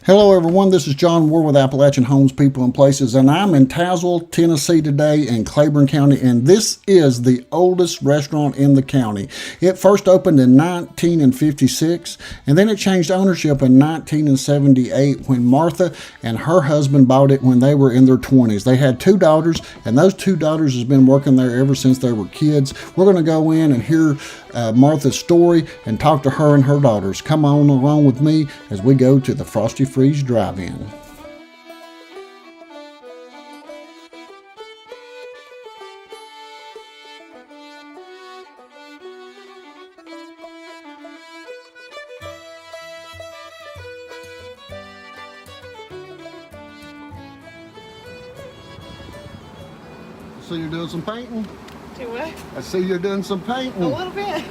Hello everyone, this is John Ward with Appalachian Homes, People, and Places, and I'm in Tazewell, Tennessee today in Claiborne County, and this is the oldest restaurant in the county. It first opened in 1956, and then it changed ownership in 1978 when Martha and her husband bought it when they were in their 20s. They had two daughters, and those two daughters has been working there ever since they were kids. We're going to go in and hear Martha's story and talk to her and her daughters. Come on along with me as we go to the Frosty Freeze Drive-In. So you're doing some painting? Do what? I see you're doing some painting. A little bit.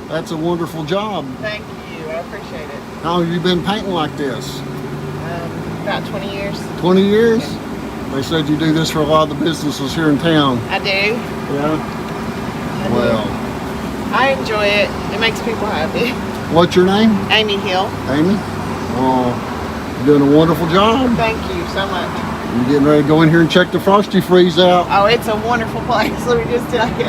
That's a wonderful job. Thank you. I appreciate it. How long have you been painting like this? About 20 years. 20 years? They said you do this for a lot of the businesses here in town. I do. Yeah? Well. I enjoy it. It makes people happy. What's your name? Amy Hill. Amy? Well, you're doing a wonderful job. Thank you so much. You're getting ready to go in here and check the Frosty Freeze out. Oh, it's a wonderful place. Let me just tell you.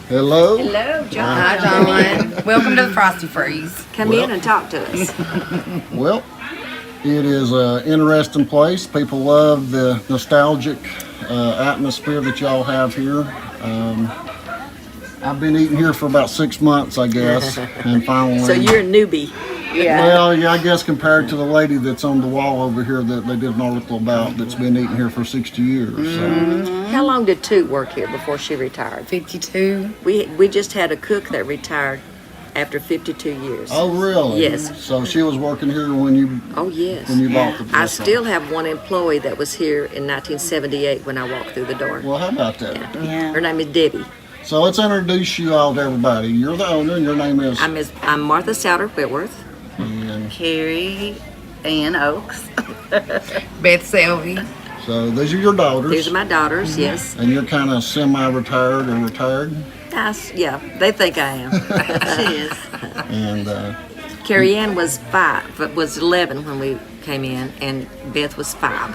Hello? Hello, John. Hi, John. Welcome to the Frosty Freeze. Come in and talk to us. Well, it is an interesting place. People love the nostalgic atmosphere that y'all have here. I've been eating here for about 6 months, I guess, and finally. So you're a newbie. Yeah. Well, yeah, I guess compared to the lady that's on the wall over here that they did an article about that's been eating here for 60 years. So. How long did Toot work here before she retired? 52. We just had a cook that retired after 52 years. Oh, really? Yes. So she was working here when you Oh, yes. when you bought the place. I still have one employee that was here in 1978 when I walked through the door. Well, how about that? Yeah. Her name is Debbie. So let's introduce you all to everybody. You're the owner, and your name is. I'm Martha Souter Whitworth. And Carrie Ann Oaks. Beth Selvey. so these are your daughters. These are my daughters, yes. And you're kind of semi-retired or retired. Yeah, they think I am. She is. And Carrie Ann was 11 when we came in, and Beth was 5.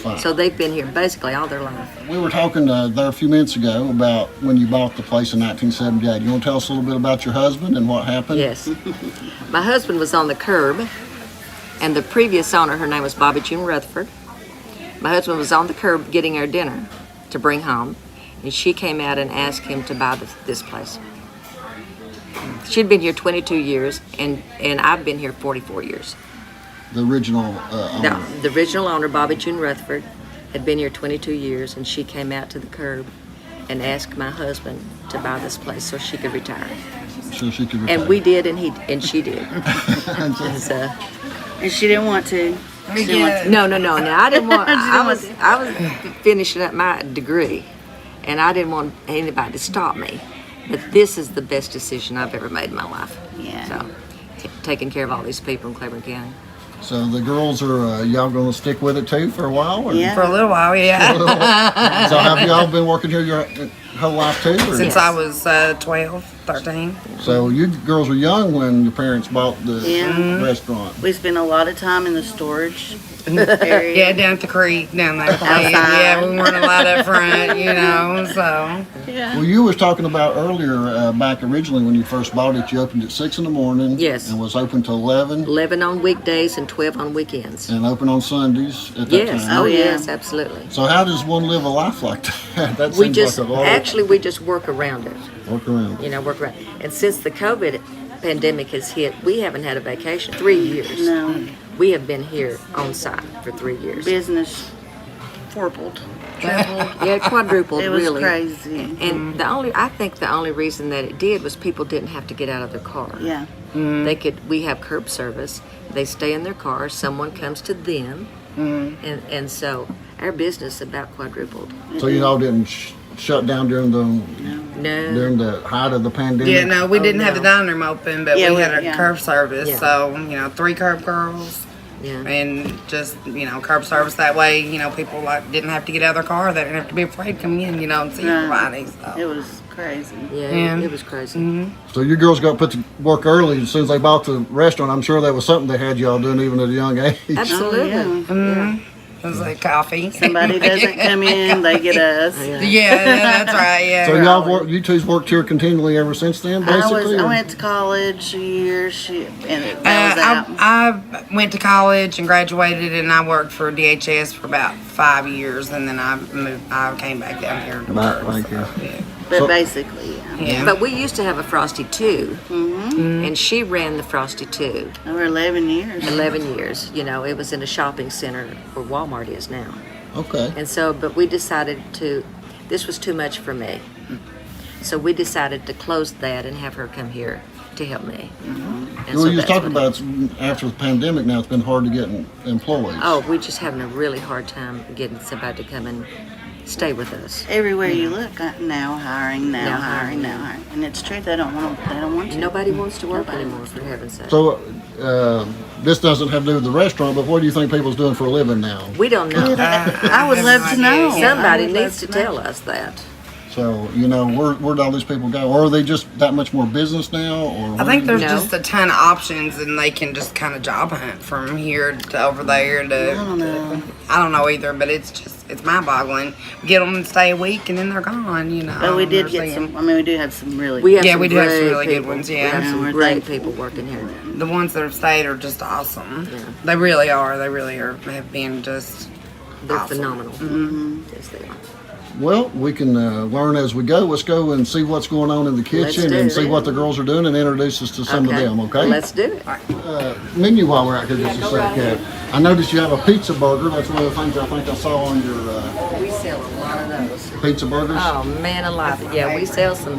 fine. So they've been here basically all their life. We were talking there a few minutes ago about when you bought the place in 1978. You want to tell us a little bit about your husband and what happened? Yes. My husband was on the curb, and the previous owner, her name was Bobby June Rutherford. My husband was on the curb getting her dinner to bring home, and she came out and asked him to buy this place. She'd been here 22 years, and I've been here 44 years. The original owner. No, the original owner, Bobby June Rutherford, had been here 22 years, and she came out to the curb and asked my husband to buy this place so she could retire. So she could retire. And we did, and she did. And so- And so, And she didn't want to. She didn't want to. no, I didn't want. I was finishing up my degree, and I didn't want anybody to stop me. But this is the best decision I've ever made in my life. Yeah. So, taking care of all these people in Claiborne County. So the girls are y'all going to stick with it too for a while? Or? Yeah. For a little while, yeah. So have y'all been working here your whole life too? Or? Since I was 12, 13. So you girls were young when your parents bought the Yeah. restaurant. We spent a lot of time in the storage area. Yeah, down at the creek, down there. Outside. Yeah, we weren't allowed up front, so. Well, you was talking about earlier back originally when you first bought it. You opened at 6 in the morning. Yes. And was open till 11. 11 on weekdays and 12 on weekends. And open on Sundays at that Yes. time. Oh, yeah. yes, absolutely. So how does one live a life like that? That We seems just like a lot. we just work around it. Work around. Work around. And since the COVID pandemic has hit, we haven't had a vacation 3 years. No. We have been here on site for 3 years. Business tripled. Yeah, quadrupled, It was really. crazy. And I think the only reason that it did was people didn't have to get out of their car. Yeah. We have curb service. They stay in their car. Someone comes to them, and so our business about quadrupled. So you all didn't shut down during the No. height of the pandemic? Yeah, no, we didn't have the no. dining room open, but Yeah, we had a yeah. curb service. Yeah. So, 3 curb girls. Yeah. And just, curb service that way, people didn't have to get out of their car. They didn't have to be afraid to come in, and see everybody. It So. was crazy. Yeah, Yeah. it was crazy. So your girls got put to work early as soon as they bought the restaurant. I'm sure that was something they had y'all doing even at a young age. Absolutely. Oh, Yeah. It was like coffee. Somebody doesn't come in, they get us. Yeah, that's right. Yeah. So you two's worked here continually ever since then, basically? I or- went to college a year, and that was out. I went to college and graduated, and I worked for DHS for about 5 years, and then I came back down here to Back, work. thank you. Yeah. But So- basically, Yeah. But we used to have a Frosty too, and she ran the Frosty too. over 11 years. 11 years. It was in a shopping center where Walmart is now. Okay. And so, but we decided this was too much for me. So we decided to close that and have her come here to help me. And Well, so you was that's talking what about after the pandemic now, it's been hard to get employees. Oh, we're just having a really hard time getting somebody to come and stay with us. Everywhere you look, now hiring, now Now hiring, hiring. now hiring. And it's true, they don't want to. Nobody wants to work Nobody anymore, for heaven's sake. So this doesn't have to do with the restaurant, but what do you think people's doing for a living now? We don't know. I would love to know. Somebody I would love needs to know. tell us that. So, where'd all these people go? Or are they just that much more business now? Or I think there's No. just a ton of options, and they can just kind of job hunt from here to over there. To I don't know. I don't know either, but it's mind-boggling. Get them and stay a week, and then they're gone. But we did They're get saying- some, we do have some really We have Yeah, some we do have some great really good people. ones, We yeah. have Yeah, some we're great thankful. people working here. The ones that have stayed are just awesome. Yeah. They really are. They really are. Have been just. They're Awesome. phenomenal. Mm-hmm. Yes, they are. Well, we can learn as we go. Let's go and see what's going on in the kitchen do and see that. what the girls are doing and introduce us to some of them, okay? Let's do it. Menu while we're out here just a second. I noticed you have a pizza burger. That's one of the things I think I saw on your We sell a lot of those. pizza burgers. Oh, man alive. Yeah, we sell some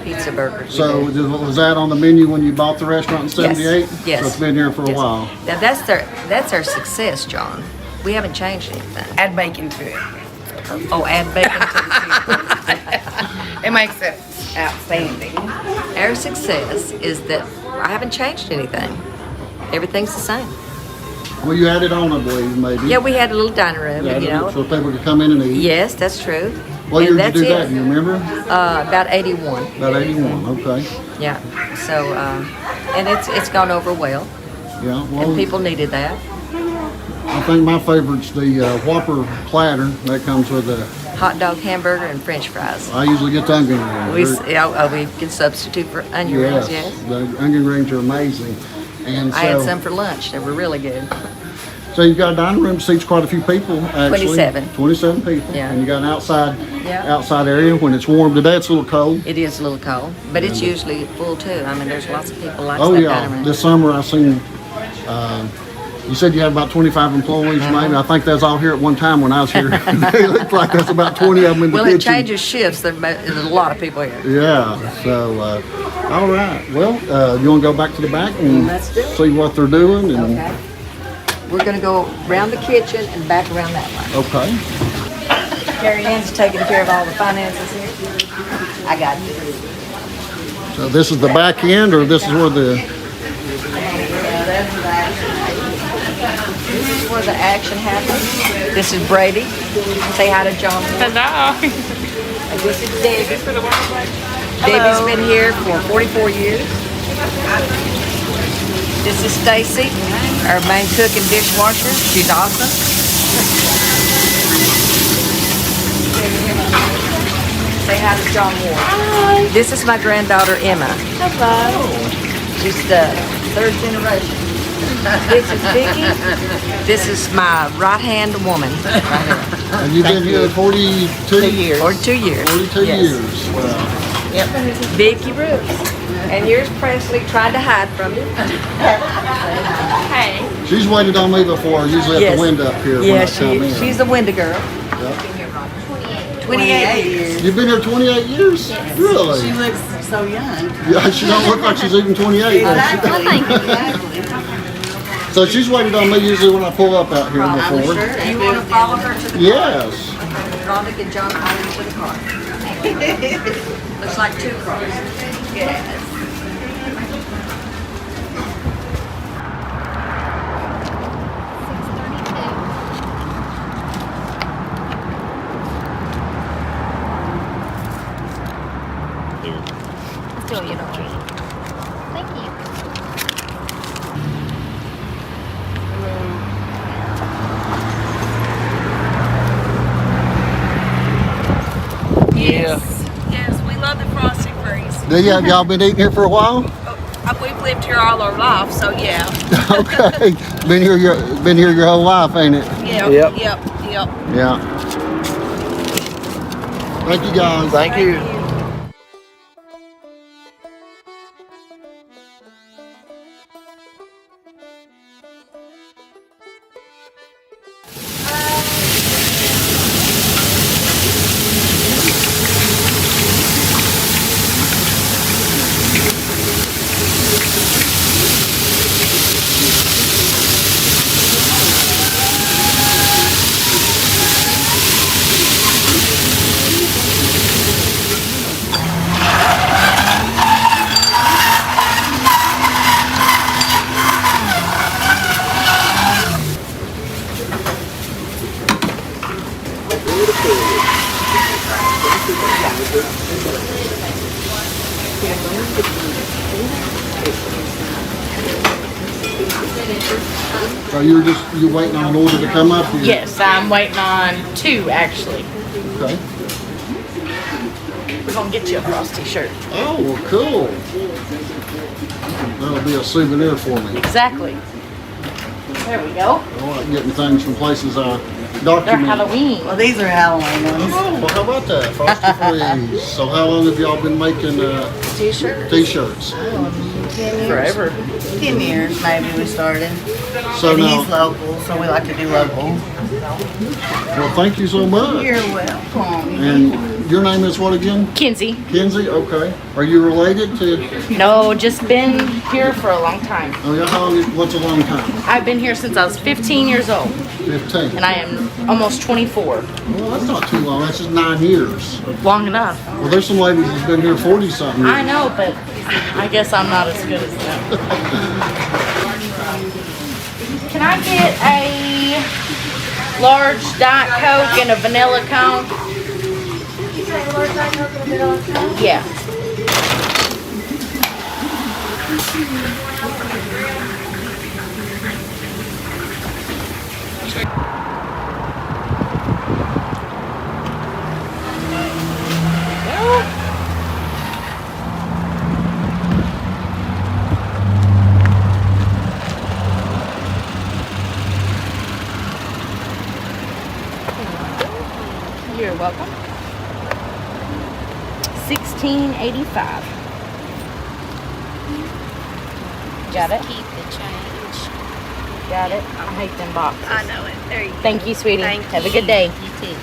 pizza burgers. We So do. was that on the menu when you bought the restaurant in '78? Yes. So it's been here for a Yes. while. Now, that's our success, John. We haven't changed anything. Add bacon to it. Oh, add bacon to It makes it outstanding. Our success is that I haven't changed anything. Everything's the same. Well, you added on, I believe, maybe. Yeah, we had a little dining room, So people could come in and eat. Yes, that's true. What And year did that's you do it. that? Do you remember? About 81. About 81. Okay. Yeah. So, and it's gone over well, Yeah. Well, and people needed that. I think my favorite's the Whopper platter. That comes with a. Hot dog, hamburger, and French fries. I usually get the onion rings. We can substitute for onion rings. Yes. The onion rings are amazing. And so, I had some for lunch. They were really good. So you've got a dining room seats quite a few people. Actually, 27. 27 people. Yeah. And you got an outside Yeah. outside area when it's warm. Today it's a little cold. It is a little cold, but it's usually full too. I mean, there's lots of people like Oh that yeah. dining room. This summer I seen. You said you had about 25 employees, Uh-huh. maybe. I think that's all here at one time when I was here. It looked like there's about 20 of them in the Well, kitchen. it changes shifts. There's a lot of people here. Yeah. So, all right. Well, you want to go back to the back and Let's do it. see what they're doing? And, Okay. We're going to go around the kitchen and back around that way. Okay. Carrie Ann's taking care of all the finances here. I got you. So this is the back end, or this is where the. This is where the action happens. This is Brady. Say hi to John. Hello. And this is Debbie. Debbie's been here for 44 years. This is Stacy, our main cook and dishwasher. She's awesome. Say hi to John Ward. Hi. This is my granddaughter Emma. Hello. She's the third generation. This is Vicky. This is my right-hand woman. Right here. And you've been here 42 years. 42 years. 42 Yes. years. Wow. Yep. Vicky Roots. And here's Presley trying to hide from you. Hey. She's waited on me before, usually at Yes. the window up here when Yeah, I come in. she's a window girl. 28 years. You've been here 28 years? Really? She looks so young. Yeah, she don't look like she's even 28. does she? Exactly. So she's waited on me usually when I pull up out here before. You want to follow her to the Yes. Rhonda, get John out into the car. Looks like 2 cars. Yes. Still, you don't need. Thank you. Yes, we love the Frosty Freeze. Do you have y'all been eating here for a while? We've lived here all our life, so yeah. Okay. Been here your whole life, ain't it? Yep. Yeah. Thank you guys. Thank you. So you waiting on an order to come up here? Yes, I'm waiting on 2 actually. Okay. We're gonna get you a Frosty shirt. Oh, well, cool. That'll be a souvenir for me. Exactly. There we go. I like getting things from places I They're document. Halloween. Well, these are Halloween ones. Oh, well, how about that? Frosty Freeze. So how long have y'all been making T-shirt. t-shirts? 10 years. Forever. 10 years maybe we started. So And now, he's local, so we like to do local. well, thank you so much. You're welcome. And your name is what again? Kinsey. Kinsey? Okay. Are you related to, No, just been here for a long time. oh yeah, how long, what's a long time? I've been here since I was 15 years old, 15. and I am almost 24. Well, that's not too long. That's just 9 years. Long enough. Well, there's some ladies that's been here 40-something years. I know, but I guess I'm not as good as them. Can I get a large Diet Coke and a vanilla cone? Yeah. You're welcome. $16.85. Got it? Keep the change. Got it? I hate them boxes. I know it. There you go. Thank you, sweetie. Thank Have a you. good day. You too.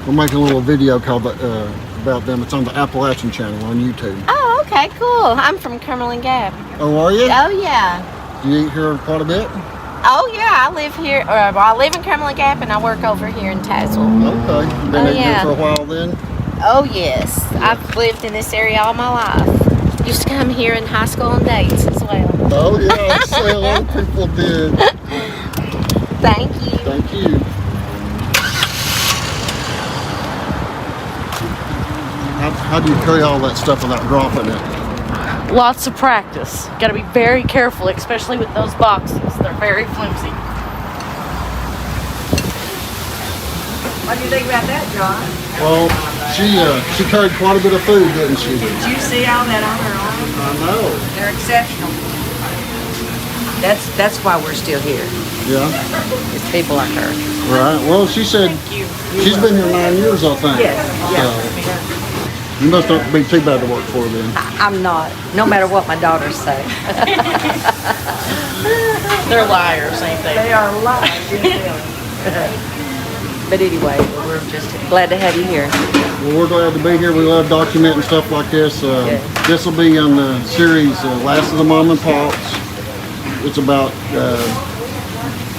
We're making a little video called about them. It's on the Appalachian channel on YouTube. Oh, okay, cool. I'm from Cumberland Gap. Oh, are you? Oh, yeah. You eat here quite a bit? Oh, yeah, I live here, I live in Cumberland Gap and I work over here in Tazewell. Okay. Been Oh, eating here yeah. for a while then? Oh, yes. I've lived in this area all my life. Used to come here in high school on dates as well. Oh, yeah. I say a lot of people did. Thank you. Thank you. How do you carry all that stuff without dropping it? Lots of practice. Got to be very careful, especially with those boxes. They're very flimsy. What do you think about that, John? Well, she carried quite a bit of food, didn't she? Did you see all that on her arm? I know. They're exceptional. That's why we're still here. Yeah. It's people like her. Right. Well, she said she's been here 9 years, I think. Yes. Yeah. So, you must not be too bad to work for then. I'm not. No matter what my daughters say. They're liars, ain't they? They are liars. But anyway, we're just glad to have you here. Well, we're glad to be here. We love documenting stuff like this. This will be on the series Last of the Mom and Pops. It's about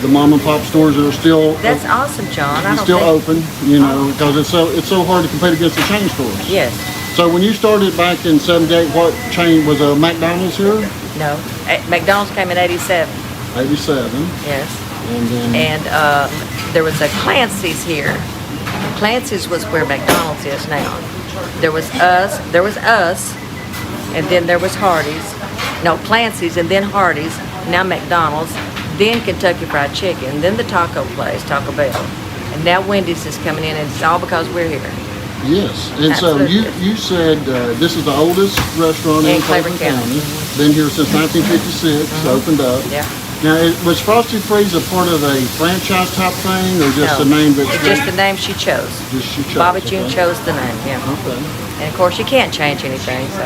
the mom and pop stores that are still That's awesome, John. I don't still think. open, you know, because it's so hard to compete against the chain stores. Yes. So when you started back in '78, what chain was a McDonald's here? No. McDonald's came in '87. '87, Yes. and then And there was a Clancy's here. Clancy's was where McDonald's is now. There was us, and then there was Hardee's. No, Clancy's, and then Hardee's. Now McDonald's, then Kentucky Fried Chicken, then the taco place, Taco Bell, and now Wendy's is coming in, and it's all because we're here. yes, and so Absolutely. you said this is the oldest restaurant in In Claiborne Claiborne County. County. Been here since 1956. Opened up. Yeah. Now, was Frosty Freeze a part of a franchise type thing, or just No, a name that it's just the name she chose. just she chose? Bobby June okay. chose the name, yeah. Okay. And of course, you can't change anything, so.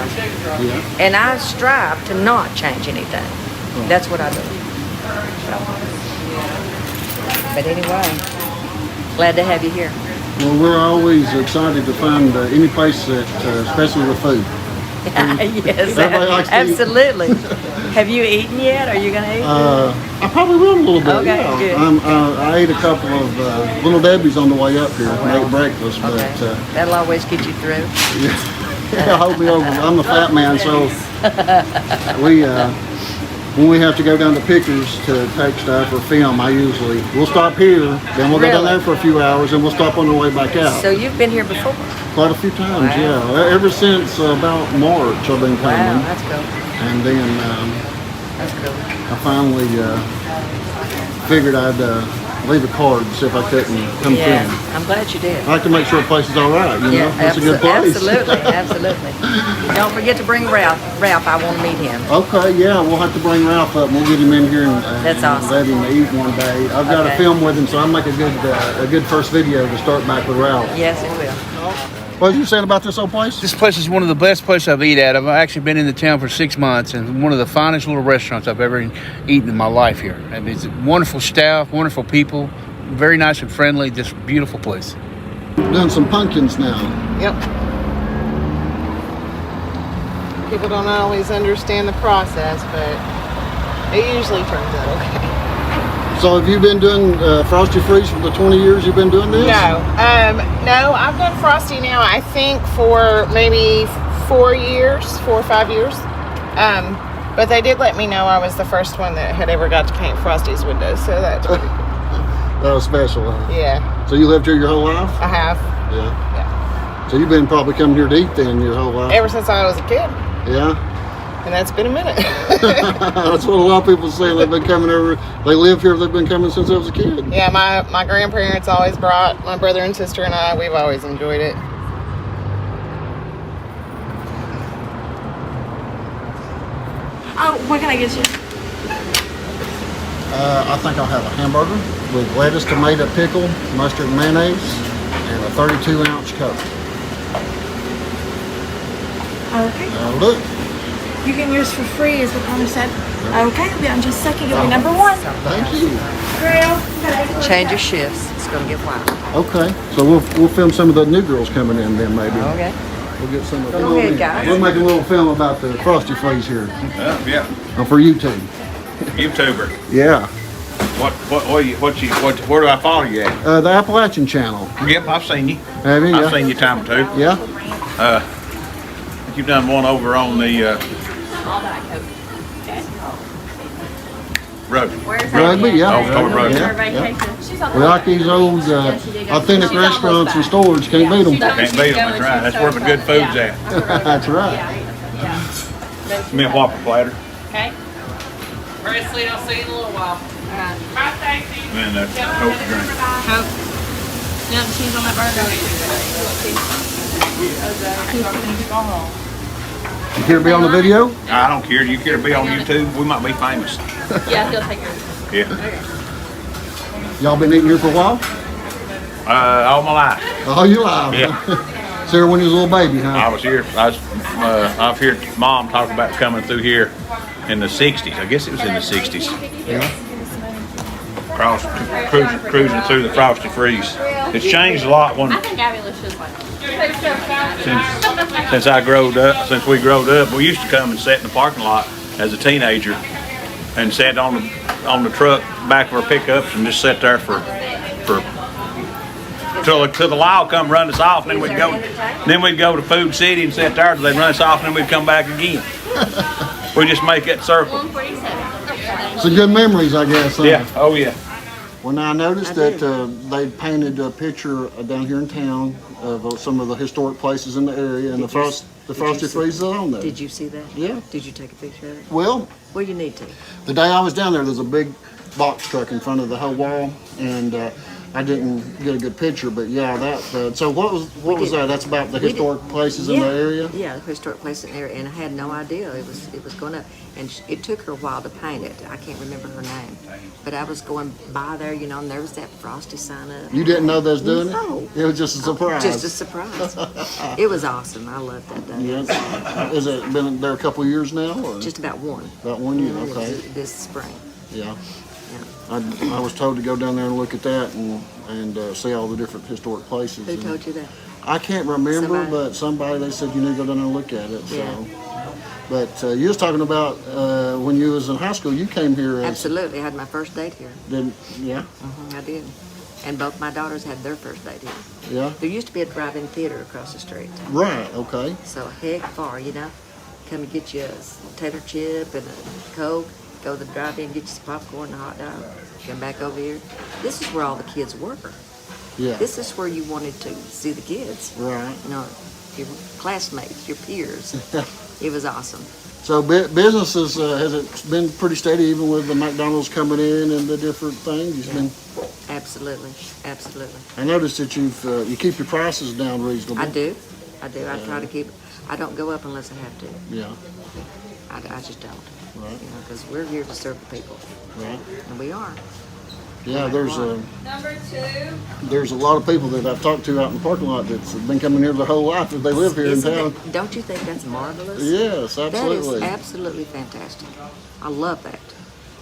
Yeah. And I strive to not change anything. That's what I do. So. But anyway, glad to have you here. Well, we're always excited to find any place that, especially with food. Yes, Everybody likes to eat. absolutely. Have you eaten yet? Are you going to eat? I probably will in a little bit. Okay, yeah. good. I ate a couple of Little Debbie's on the way up here. Made breakfast, Okay. but That'll always get you through. yeah, hold me over. I'm the fat man, so we when we have to go down to Pickers to take stuff or film, we'll stop here, then we'll go down Really? there for a few hours, and we'll stop on the way back out. So you've been here before? Quite a few times, Wow. yeah. Ever since about March, I've been coming, Wow, that's cool. and then That's cool. I finally figured I'd leave a card to see if I couldn't come Yeah, film. I'm glad you did. I like to make sure a place is all right, you know? It's a good place. Absolutely, absolutely. Don't forget to bring Ralph. Ralph, I want to meet him. Okay, yeah, we'll have to bring Ralph up. We'll get him in here and, That's and awesome. let him eat one day. I've got to Okay. film with him, so I'll make a good first video to start back with Ralph. Yes, it will. What was you saying about this old place? This place is one of the best places I've eaten at. I've actually been in the town for 6 months, and one of the finest little restaurants I've ever eaten in my life here. I mean, it's wonderful staff, wonderful people, very nice and friendly, just beautiful place. Doing some pumpkins now. Yep. People don't always understand the process, but it usually turns out okay. So have you been doing Frosty Freeze for the 20 years you've been doing this? No, I've done Frosty now, I think, for maybe 4 or 5 years. But they did let me know I was the first one that had ever got to paint Frosty's windows, so that's pretty cool. That was special, huh? Yeah, So you lived here your whole life? I have. Yeah. So you've been probably coming here to eat then your whole life? Ever since I was a kid, Yeah? and that's been a minute. That's what a lot of people say. They've been coming over. They live here. They've been coming since I was a kid. Yeah, my grandparents always brought my brother and sister and I. We've always enjoyed it. Oh, what can I get you? I think I'll have a hamburger with lettuce, tomato, pickle, mustard, and mayonnaise, and a 32-ounce Coke. Okay. That'll do it. You can yours for free, is what Connor said. Okay, I'll be on just a second. You'll be number one. Thank you. Girl. Change your shifts. It's going to get wild. Okay, so we'll film some of the new girls coming in then maybe. Okay. We'll get some of Go them. ahead, guys. We'll make a little film about the Frosty Freeze here. Yeah, For YouTube. YouTuber. Yeah. Where do I follow you at? The Appalachian channel. Yep, I've seen you. Have you? I've seen you a time or two. Yeah. You've done one over on the road. Rugby, yeah. Oh, Tower Road. Yeah. We like these old authentic restaurants and stores. Can't beat them. Can't beat them. That's right. That's where the good food's at. That's right. Give me a Whopper platter. Okay. Presley, I'll see you in a little while. And a Coke drink. Coke. No, cheese on that burger. You care to be on the video? I don't care. Do you care to be on YouTube? We might be famous. Yeah, he'll take yours. Yeah. Y'all been eating here for a while? All my life. Oh, you live. Yeah. So when you was a little baby, I huh? was here. I've heard Mom talk about coming through here in the 60s. I guess it was in the 60s. Yeah. Cruising through the Frosty Freeze. It's changed a lot when since we growed up. We used to come and sit in the parking lot as a teenager and sat on the truck back of our pickups and just sat there for till the law come run us off, and then we'd go to Food City and sit there till they'd run us off, and then we'd come back again. We just make that circle. So good memories, I guess. Huh? Yeah. Oh yeah. Well, now I noticed that they painted a picture down here in town of some of the historic places in the area, and the Frosty Freeze is on there. Did you see that? Yeah. Did you take a picture of it? Well, Well, you need to. the day I was down there's a big box truck in front of the whole wall, and I didn't get a good picture, but yeah, that. So what was that? That's about the historic places in the area. Yeah, the historic places in the area, and I had no idea it was going up, and it took her a while to paint it. I can't remember her name, but I was going by there, and there was that Frosty sign up. You didn't know they was doing No. it? It was just a surprise. Just a surprise. It was awesome. I loved that day. Yeah. Has it been there a couple of years now? Or? Just about one. About 1 year. Okay. This spring. Yeah. I was told to go down there and look at that and see all the different historic places. Who told you that? I can't remember, Somebody? but somebody, they said you need to go down there and look at it. So. Yeah. But you was talking about when you was in high school, you came here. Absolutely. I had my first date here. Yeah? I did. And both my daughters had their first date here. Yeah? There used to be a drive-in theater across the street. Right, okay. So heck far, come and get you a tater chip and a Coke, go to the drive-in, get you some popcorn and a hot dog, come back over here. This is where all the kids were. Yeah. This is where you wanted to see the kids. Right. Your classmates, your peers. It was awesome. So businesses, has it been pretty steady even with the McDonald's coming in and the different things? Absolutely. I noticed that you keep your prices down reasonably. I do. I try to keep. I don't go up unless I have to. Yeah. I just don't. Right. Because we're here to serve the people. Right. And we are. Yeah, there's a lot of people that I've talked to out in the parking lot that's been coming here their whole life if they live here in town. Don't you think that's marvelous? Yes, absolutely. That is absolutely fantastic. I love that.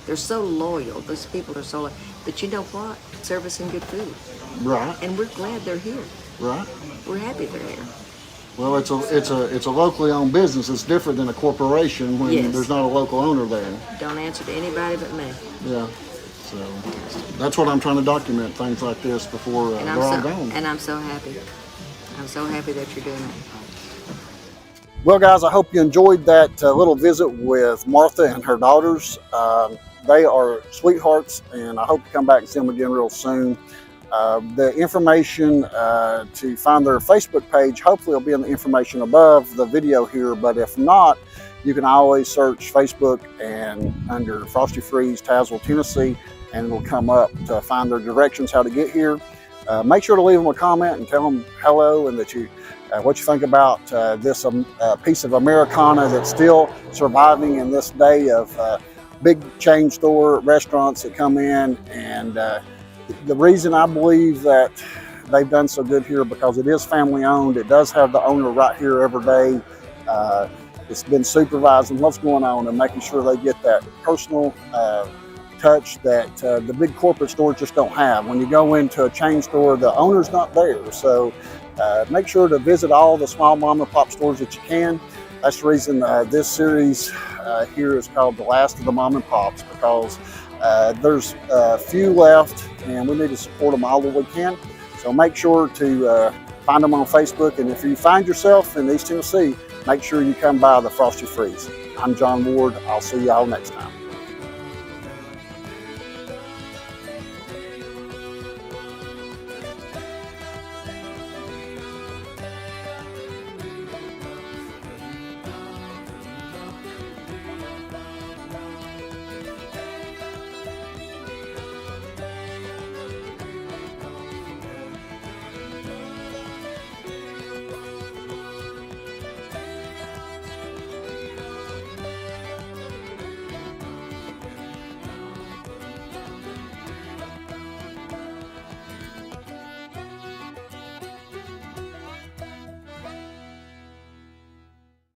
They're so loyal. Those people are so loyal. But you know what? Service and good food. Right. And we're glad they're here. Right. We're happy they're here. Well, it's a locally owned business. It's different than a corporation when there's not a local owner there. Don't answer to anybody but me. Yeah. So that's what I'm trying to document, things like this before they're all gone. And I'm so happy. I'm so happy that you're doing it. Well, guys, I hope you enjoyed that little visit with Martha and her daughters. They are sweethearts, and I hope to come back and see them again real soon. The information to find their Facebook page hopefully will be in the information above the video here, but if not, you can always search Facebook and under Frosty Freeze, Tazewell, Tennessee, and it'll come up to find their directions how to get here. Make sure to leave them a comment and tell them hello and that what you think about this piece of Americana that's still surviving in this day of big chain store restaurants that come in. And the reason I believe that they've done so good here because it is family owned. It does have the owner right here every day. It's been supervising what's going on and making sure they get that personal touch that the big corporate stores just don't have. When you go into a chain store, the owner's not there. So make sure to visit all the small mom and pop stores that you can. That's the reason this series here is called The Last of the Mom and Pops, because there's a few left and we need to support them all that we can. So make sure to find them on Facebook. And if you find yourself in East Tennessee, make sure you come by the Frosty Freeze. I'm John Ward. I'll see y'all next time.